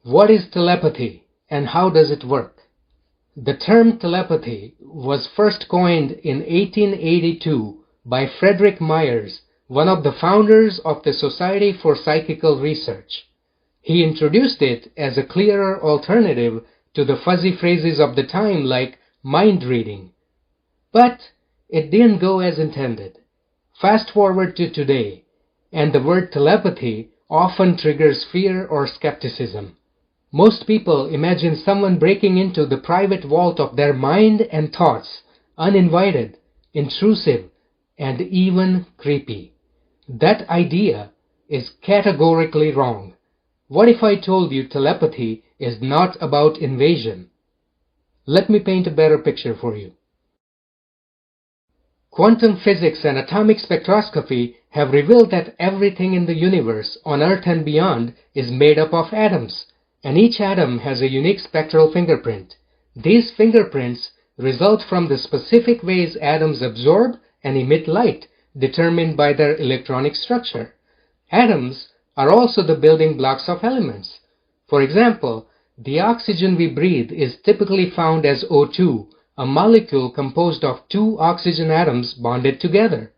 What is telepathy and how does it work? The term telepathy was first coined in 1882 by Frederick Myers, one of the founders of the Society for Psychical Research. He introduced it as a clearer alternative to the fuzzy phrases of the time like mind reading. But it didn't go as intended. Fast forward to today, and the word telepathy often triggers fear or skepticism. Most people imagine someone breaking into the private vault of their mind and thoughts, uninvited, intrusive, and even creepy. That idea is categorically wrong. What if I told you telepathy is not about invasion? Let me paint a better picture for you. Quantum physics and atomic spectroscopy have revealed that everything in the universe, on Earth and beyond, is made up of atoms, and each atom has a unique spectral fingerprint. These fingerprints result from the specific ways atoms absorb and emit light, determined by their electronic structure. Atoms are also the building blocks of elements. For example, the oxygen we breathe is typically found as O2, a molecule composed of two oxygen atoms bonded together.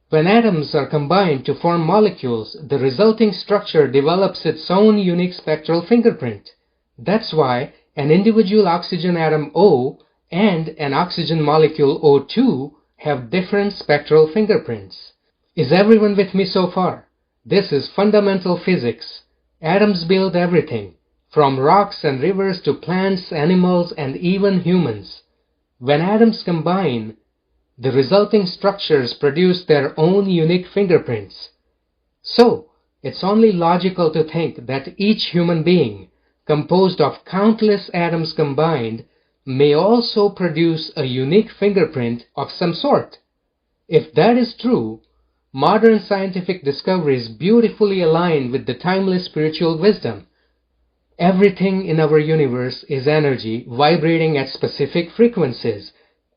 When atoms are combined to form molecules, the resulting structure develops its own unique spectral fingerprint. That's why an individual oxygen atom O and an oxygen molecule O2 have different spectral fingerprints. Is everyone with me so far? This is fundamental physics. Atoms build everything, from rocks and rivers to plants, animals, and even humans. When atoms combine, the resulting structures produce their own unique fingerprints. So, it's only logical to think that each human being, composed of countless atoms combined, may also produce a unique fingerprint of some sort. If that is true, modern scientific discoveries beautifully align with the timeless spiritual wisdom. Everything in our universe is energy vibrating at specific frequencies.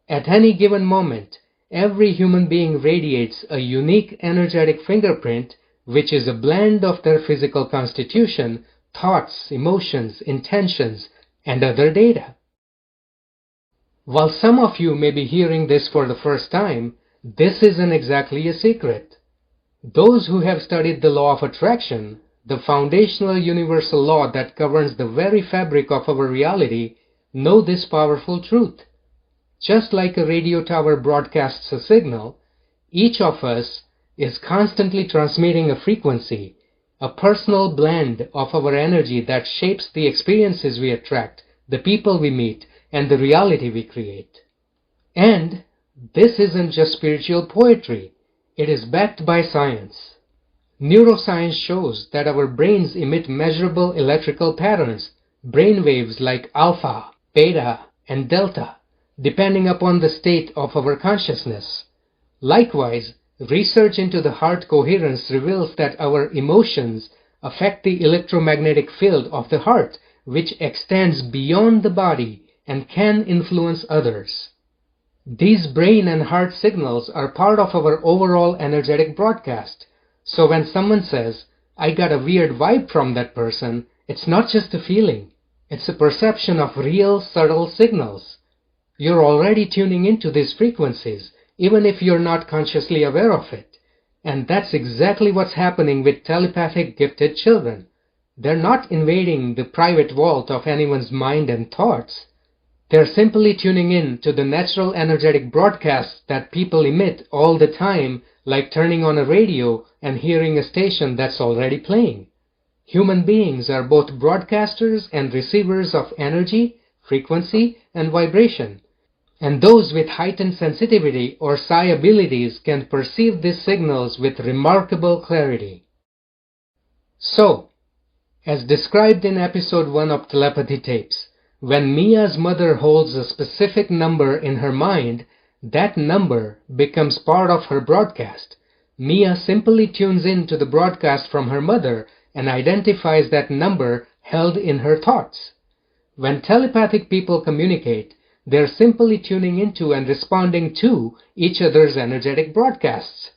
At any given moment, every human being radiates a unique energetic fingerprint, which is a blend of their physical constitution, thoughts, emotions, intentions, and other data. While some of you may be hearing this for the first time, this isn't exactly a secret. Those who have studied the law of attraction, the foundational universal law that governs the very fabric of our reality, know this powerful truth. Just like a radio tower broadcasts a signal, each of us is constantly transmitting a frequency, a personal blend of our energy that shapes the experiences we attract, the people we meet, and the reality we create. And this isn't just spiritual poetry, it is backed by science. Neuroscience shows that our brains emit measurable electrical patterns, brain waves like alpha, beta, and delta, depending upon the state of our consciousness. Likewise, research into the heart coherence reveals that our emotions affect the electromagnetic field of the heart, which extends beyond the body and can influence others. These brain and heart signals are part of our overall energetic broadcast. So when someone says, "I got a weird vibe from that person," it's not just a feeling. It's a perception of real, subtle signals. You're already tuning into these frequencies, even if you're not consciously aware of it. And that's exactly what's happening with telepathic gifted children. They're not invading the private vault of anyone's mind and thoughts. They're simply tuning in to the natural energetic broadcasts that people emit all the time, like turning on a radio and hearing a station that's already playing. Human beings are both broadcasters and receivers of energy, frequency, and vibration. And those with heightened sensitivity or psi abilities can perceive these signals with remarkable clarity. So, as described in episode 1 of Telepathy Tapes, when Mia's mother holds a specific number in her mind, that number becomes part of her broadcast. Mia simply tunes in to the broadcast from her mother and identifies that number held in her thoughts. When telepathic people communicate, they're simply tuning into and responding to each other's energetic broadcasts.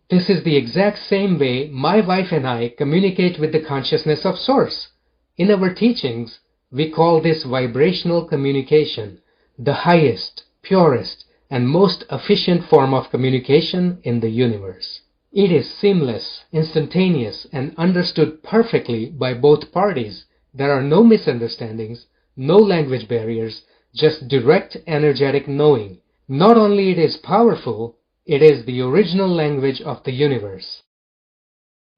This is the exact same way my wife and I communicate with the consciousness of Source. In our teachings, we call this vibrational communication the highest, purest, and most efficient form of communication in the universe. It is seamless, instantaneous, and understood perfectly by both parties. There are no misunderstandings, no language barriers, just direct energetic knowing. Not only it is powerful, it is the original language of the universe.